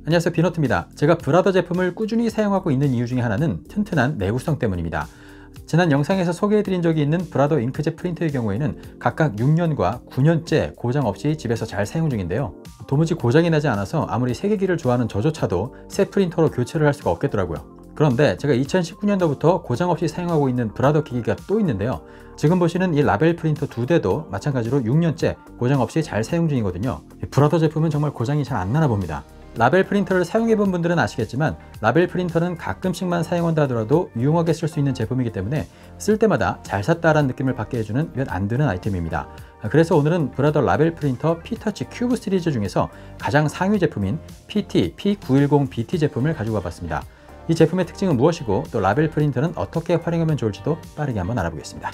안녕하세요, 비너트입니다. 제가 브라더 제품을 꾸준히 사용하고 있는 이유 중에 하나는 튼튼한 내구성 때문입니다. 지난 영상에서 소개해드린 적이 있는 브라더 잉크젯 프린터의 경우에는 각각 6년과 9년째 고장 없이 집에서 잘 사용 중인데요. 도무지 고장이 나지 않아서 아무리 세계기를 좋아하는 저조차도 새 프린터로 교체를 할 수가 없겠더라고요. 그런데 제가 2019년도부터 고장 없이 사용하고 있는 브라더 기기가 또 있는데요. 지금 보시는 이 라벨 프린터 2대도 마찬가지로 6년째 고장 없이 잘 사용 중이거든요. 브라더 제품은 정말 고장이 잘 안 나나 봅니다. 라벨 프린터를 사용해 본 분들은 아시겠지만 라벨 프린터는 가끔씩만 사용한다 하더라도 유용하게 쓸 수 있는 제품이기 때문에 쓸 때마다 잘 샀다라는 느낌을 받게 해주는 몇 안 드는 아이템입니다. 그래서 오늘은 브라더 라벨 프린터 P-터치 큐브 시리즈 중에서 가장 상위 제품인 PT P910BT 제품을 가지고 와봤습니다. 이 제품의 특징은 무엇이고 또 라벨 프린터는 어떻게 활용하면 좋을지도 빠르게 한번 알아보겠습니다.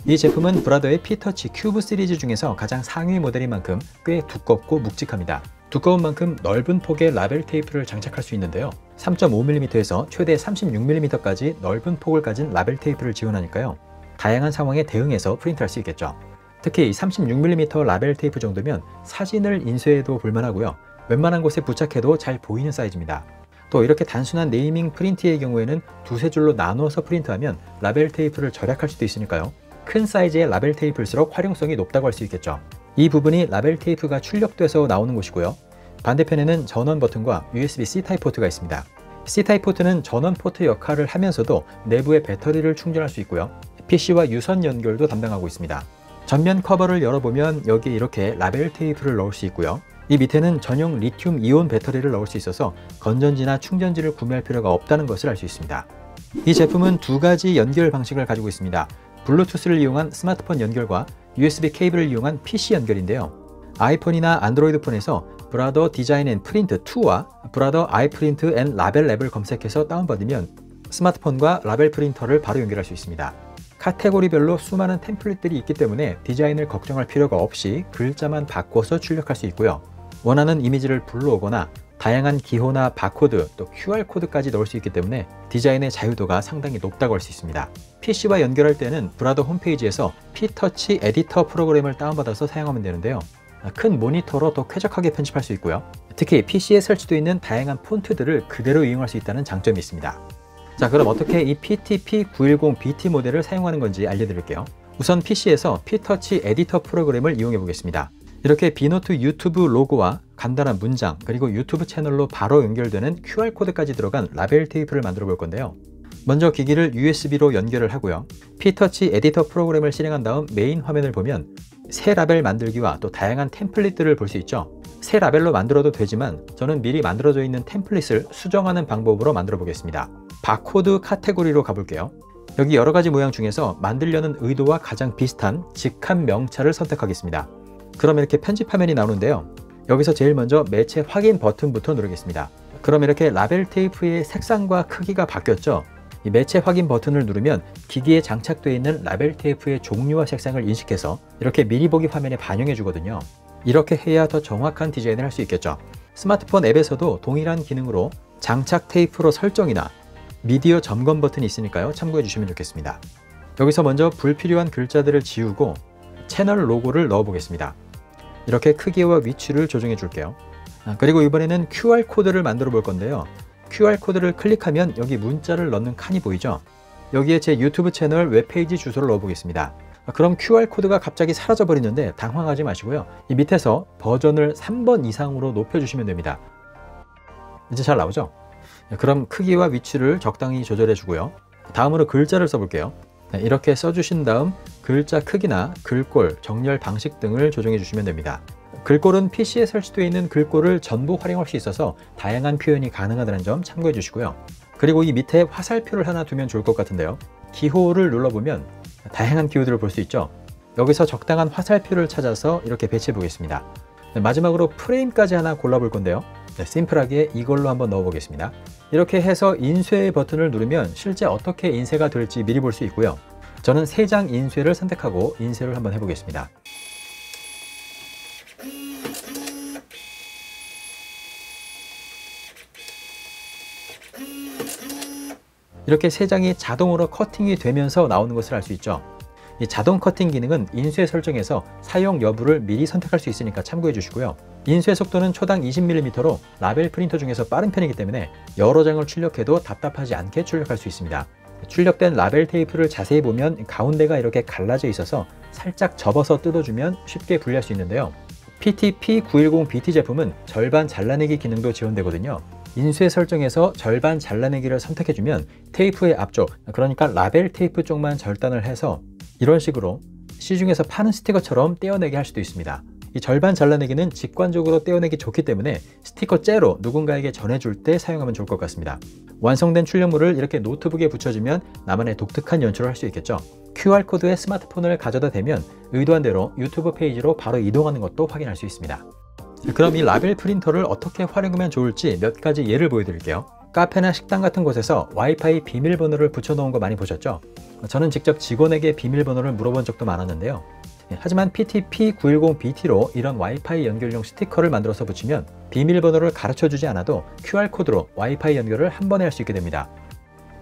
이 제품은 브라더의 P-터치 큐브 시리즈 중에서 가장 상위 모델인 만큼 꽤 두껍고 묵직합니다. 두꺼운 만큼 넓은 폭의 라벨 테이프를 장착할 수 있는데요. 3.5mm에서 최대 36mm까지 넓은 폭을 가진 라벨 테이프를 지원하니까요. 다양한 상황에 대응해서 프린트할 수 있겠죠. 특히 36mm 라벨 테이프 정도면 사진을 인쇄해도 볼만하고요. 웬만한 곳에 부착해도 잘 보이는 사이즈입니다. 또 이렇게 단순한 네이밍 프린트의 경우에는 두세 줄로 나누어서 프린트하면 라벨 테이프를 절약할 수도 있으니까요. 큰 사이즈의 라벨 테이프일수록 활용성이 높다고 할 수 있겠죠. 이 부분이 라벨 테이프가 출력돼서 나오는 곳이고요. 반대편에는 전원 버튼과 USB-C 타입 포트가 있습니다. C 타입 포트는 전원 포트 역할을 하면서도 내부에 배터리를 충전할 수 있고요. PC와 유선 연결도 담당하고 있습니다. 전면 커버를 열어보면 여기에 이렇게 라벨 테이프를 넣을 수 있고요. 이 밑에는 전용 리튬 이온 배터리를 넣을 수 있어서 건전지나 충전지를 구매할 필요가 없다는 것을 알 수 있습니다. 이 제품은 두 가지 연결 방식을 가지고 있습니다. 블루투스를 이용한 스마트폰 연결과 USB 케이블을 이용한 PC 연결인데요. 아이폰이나 안드로이드 폰에서 브라더 디자인 앤 프린트 2와 브라더 아이프린트 앤 라벨 랩을 검색해서 다운받으면 스마트폰과 라벨 프린터를 바로 연결할 수 있습니다. 카테고리별로 수많은 템플릿들이 있기 때문에 디자인을 걱정할 필요가 없이 글자만 바꿔서 출력할 수 있고요. 원하는 이미지를 불러오거나 다양한 기호나 바코드 또 QR코드까지 넣을 수 있기 때문에 디자인의 자유도가 상당히 높다고 할 수 있습니다. PC와 연결할 때는 브라더 홈페이지에서 P-터치 에디터 프로그램을 다운받아서 사용하면 되는데요. 큰 모니터로 더 쾌적하게 편집할 수 있고요. 특히 PC에 설치되어 있는 다양한 폰트들을 그대로 이용할 수 있다는 장점이 있습니다. 자, 그럼 어떻게 이 PT P910BT 모델을 사용하는 건지 알려드릴게요. 우선 PC에서 P-터치 에디터 프로그램을 이용해 보겠습니다. 이렇게 비노트 유튜브 로고와 간단한 문장 그리고 유튜브 채널로 바로 연결되는 QR코드까지 들어간 라벨 테이프를 만들어 볼 건데요. 먼저 기기를 USB로 연결을 하고요. P-터치 에디터 프로그램을 실행한 다음 메인 화면을 보면 새 라벨 만들기와 또 다양한 템플릿들을 볼 수 있죠. 새 라벨로 만들어도 되지만 저는 미리 만들어져 있는 템플릿을 수정하는 방법으로 만들어 보겠습니다. 바코드 카테고리로 가볼게요. 여기 여러 가지 모양 중에서 만들려는 의도와 가장 비슷한 직함 명차를 선택하겠습니다. 그럼 이렇게 편집 화면이 나오는데요. 여기서 제일 먼저 매체 확인 버튼부터 누르겠습니다. 그럼 이렇게 라벨 테이프의 색상과 크기가 바뀌었죠. 이 매체 확인 버튼을 누르면 기기에 장착되어 있는 라벨 테이프의 종류와 색상을 인식해서 이렇게 미리 보기 화면에 반영해 주거든요. 이렇게 해야 더 정확한 디자인을 할 수 있겠죠. 스마트폰 앱에서도 동일한 기능으로 장착 테이프로 설정이나 미디어 점검 버튼이 있으니까요. 참고해 주시면 좋겠습니다. 여기서 먼저 불필요한 글자들을 지우고 채널 로고를 넣어 보겠습니다. 이렇게 크기와 위치를 조정해 줄게요. 그리고 이번에는 QR코드를 만들어 볼 건데요. QR코드를 클릭하면 여기 문자를 넣는 칸이 보이죠? 여기에 제 유튜브 채널 웹페이지 주소를 넣어 보겠습니다. 그럼 QR코드가 갑자기 사라져 버리는데 당황하지 마시고요. 이 밑에서 버전을 3번 이상으로 높여 주시면 됩니다. 이제 잘 나오죠? 그럼 크기와 위치를 적당히 조절해 주고요. 다음으로 글자를 써볼게요. 이렇게 써주신 다음 글자 크기나 글꼴, 정렬 방식 등을 조정해 주시면 됩니다. 글꼴은 PC에 설치되어 있는 글꼴을 전부 활용할 수 있어서 다양한 표현이 가능하다는 점 참고해 주시고요. 그리고 이 밑에 화살표를 하나 두면 좋을 것 같은데요. 기호를 눌러보면 다양한 기호들을 볼 수 있죠. 여기서 적당한 화살표를 찾아서 이렇게 배치해 보겠습니다. 마지막으로 프레임까지 하나 골라볼 건데요. 심플하게 이걸로 한번 넣어 보겠습니다. 이렇게 해서 인쇄 버튼을 누르면 실제 어떻게 인쇄가 될지 미리 볼 수 있고요. 저는 3장 인쇄를 선택하고 인쇄를 한번 해보겠습니다. 이렇게 3장이 자동으로 커팅이 되면서 나오는 것을 알 수 있죠. 이 자동 커팅 기능은 인쇄 설정에서 사용 여부를 미리 선택할 수 있으니까 참고해 주시고요. 인쇄 속도는 초당 20mm로 라벨 프린터 중에서 빠른 편이기 때문에 여러 장을 출력해도 답답하지 않게 출력할 수 있습니다. 출력된 라벨 테이프를 자세히 보면 가운데가 이렇게 갈라져 있어서 살짝 접어서 뜯어주면 쉽게 분리할 수 있는데요. PT-P910BT 제품은 절반 잘라내기 기능도 지원되거든요. 인쇄 설정에서 절반 잘라내기를 선택해주면 테이프의 앞쪽, 그러니까 라벨 테이프 쪽만 절단을 해서 이런 식으로 시중에서 파는 스티커처럼 떼어내게 할 수도 있습니다. 이 절반 잘라내기는 직관적으로 떼어내기 좋기 때문에 스티커 째로 누군가에게 전해줄 때 사용하면 좋을 것 같습니다. 완성된 출력물을 이렇게 노트북에 붙여주면 나만의 독특한 연출을 할 수 있겠죠. QR코드에 스마트폰을 가져다 대면 의도한 대로 유튜브 페이지로 바로 이동하는 것도 확인할 수 있습니다. 그럼 이 라벨 프린터를 어떻게 활용하면 좋을지 몇 가지 예를 보여드릴게요. 카페나 식당 같은 곳에서 와이파이 비밀번호를 붙여놓은 거 많이 보셨죠? 저는 직접 직원에게 비밀번호를 물어본 적도 많았는데요. 하지만 PT-P910BT로 이런 와이파이 연결용 스티커를 만들어서 붙이면 비밀번호를 가르쳐주지 않아도 QR코드로 와이파이 연결을 한 번에 할 수 있게 됩니다.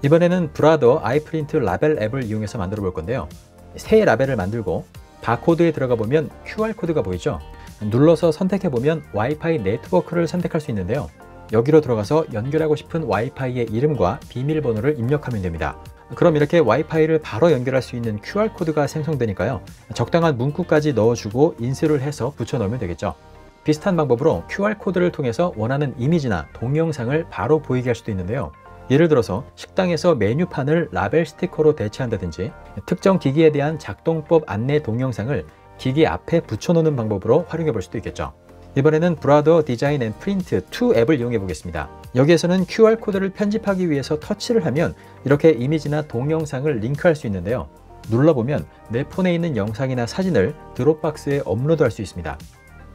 이번에는 브라더 아이프린트 라벨 앱을 이용해서 만들어 볼 건데요. 새 라벨을 만들고 바코드에 들어가 보면 QR코드가 보이죠? 눌러서 선택해 보면 와이파이 네트워크를 선택할 수 있는데요. 여기로 들어가서 연결하고 싶은 와이파이의 이름과 비밀번호를 입력하면 됩니다. 그럼 이렇게 와이파이를 바로 연결할 수 있는 QR코드가 생성되니까요. 적당한 문구까지 넣어주고 인쇄를 해서 붙여넣으면 되겠죠. 비슷한 방법으로 QR코드를 통해서 원하는 이미지나 동영상을 바로 보이게 할 수도 있는데요. 예를 들어서 식당에서 메뉴판을 라벨 스티커로 대체한다든지 특정 기기에 대한 작동법 안내 동영상을 기기 앞에 붙여놓는 방법으로 활용해 볼 수도 있겠죠. 이번에는 브라더 디자인 앤 프린트 2 앱을 이용해 보겠습니다. 여기에서는 QR코드를 편집하기 위해서 터치를 하면 이렇게 이미지나 동영상을 링크할 수 있는데요. 눌러보면 내 폰에 있는 영상이나 사진을 드롭박스에 업로드할 수 있습니다.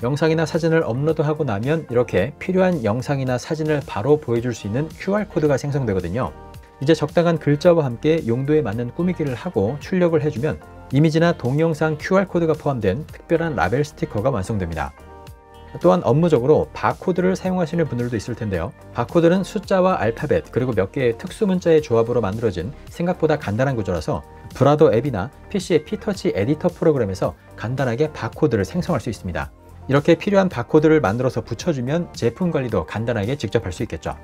영상이나 사진을 업로드하고 나면 이렇게 필요한 영상이나 사진을 바로 보여줄 수 있는 QR코드가 생성되거든요. 이제 적당한 글자와 함께 용도에 맞는 꾸미기를 하고 출력을 해주면 이미지나 동영상 QR코드가 포함된 특별한 라벨 스티커가 완성됩니다. 또한 업무적으로 바코드를 사용하시는 분들도 있을 텐데요. 바코드는 숫자와 알파벳 그리고 몇 개의 특수 문자의 조합으로 만들어진 생각보다 간단한 구조라서 브라더 앱이나 PC의 피터치 에디터 프로그램에서 간단하게 바코드를 생성할 수 있습니다. 이렇게 필요한 바코드를 만들어서 붙여주면 제품 관리도 간단하게 직접 할 수 있겠죠.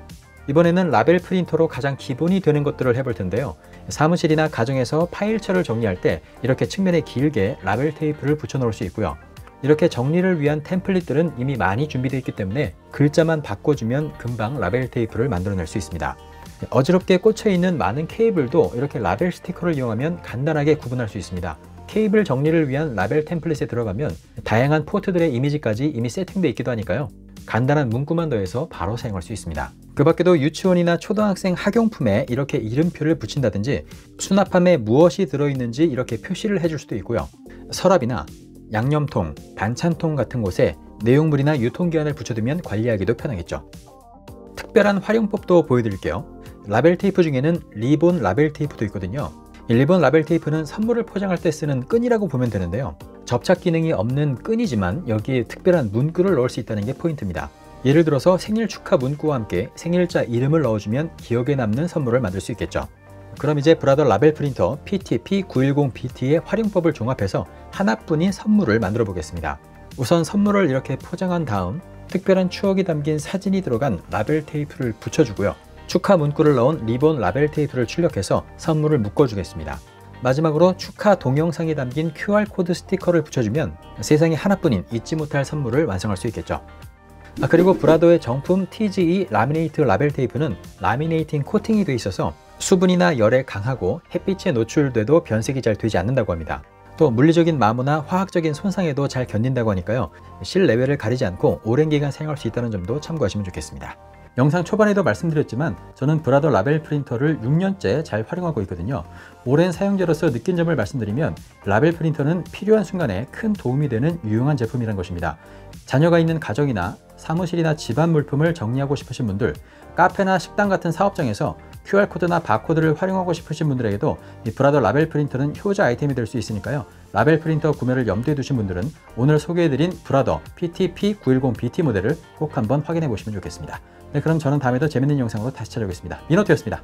이번에는 라벨 프린터로 가장 기본이 되는 것들을 해볼 텐데요. 사무실이나 가정에서 파일처를 정리할 때 이렇게 측면에 길게 라벨 테이프를 붙여 놓을 수 있고요. 이렇게 정리를 위한 템플릿들은 이미 많이 준비되어 있기 때문에 글자만 바꿔주면 금방 라벨 테이프를 만들어낼 수 있습니다. 어지럽게 꽂혀있는 많은 케이블도 이렇게 라벨 스티커를 이용하면 간단하게 구분할 수 있습니다. 케이블 정리를 위한 라벨 템플릿에 들어가면 다양한 포트들의 이미지까지 이미 세팅되어 있기도 하니까요. 간단한 문구만 더해서 바로 사용할 수 있습니다. 그 밖에도 유치원이나 초등학생 학용품에 이렇게 이름표를 붙인다든지 수납함에 무엇이 들어있는지 이렇게 표시를 해줄 수도 있고요. 서랍이나 양념통, 반찬통 같은 곳에 내용물이나 유통기한을 붙여두면 관리하기도 편하겠죠. 특별한 활용법도 보여드릴게요. 라벨 테이프 중에는 리본 라벨 테이프도 있거든요. 이 리본 라벨 테이프는 선물을 포장할 때 쓰는 끈이라고 보면 되는데요. 접착 기능이 없는 끈이지만 여기에 특별한 문구를 넣을 수 있다는 게 포인트입니다. 예를 들어서 생일 축하 문구와 함께 생일자 이름을 넣어주면 기억에 남는 선물을 만들 수 있겠죠. 그럼 이제 브라더 라벨 프린터 PT-P910BT의 활용법을 종합해서 하나뿐인 선물을 만들어 보겠습니다. 우선 선물을 이렇게 포장한 다음 특별한 추억이 담긴 사진이 들어간 라벨 테이프를 붙여주고요. 축하 문구를 넣은 리본 라벨 테이프를 출력해서 선물을 묶어주겠습니다. 마지막으로 축하 동영상이 담긴 QR코드 스티커를 붙여주면 세상에 하나뿐인 잊지 못할 선물을 완성할 수 있겠죠. 그리고 브라더의 정품 TGE 라미네이트 라벨 테이프는 라미네이팅 코팅이 되어 있어서 수분이나 열에 강하고 햇빛에 노출돼도 변색이 잘 되지 않는다고 합니다. 또 물리적인 마모나 화학적인 손상에도 잘 견딘다고 하니까요. 실내외를 가리지 않고 오랜 기간 사용할 수 있다는 점도 참고하시면 좋겠습니다. 영상 초반에도 말씀드렸지만 저는 브라더 라벨 프린터를 6년째 잘 활용하고 있거든요. 오랜 사용자로서 느낀 점을 말씀드리면 라벨 프린터는 필요한 순간에 큰 도움이 되는 유용한 제품이라는 것입니다. 자녀가 있는 가정이나 사무실이나 집안 물품을 정리하고 싶으신 분들, 카페나 식당 같은 사업장에서 QR코드나 바코드를 활용하고 싶으신 분들에게도 이 브라더 라벨 프린터는 효자 아이템이 될 수 있으니까요. 라벨 프린터 구매를 염두에 두신 분들은 오늘 소개해드린 브라더 PT-P910BT 모델을 꼭 한번 확인해 보시면 좋겠습니다. 네, 그럼 저는 다음에 더 재밌는 영상으로 다시 찾아오겠습니다. 민호투였습니다.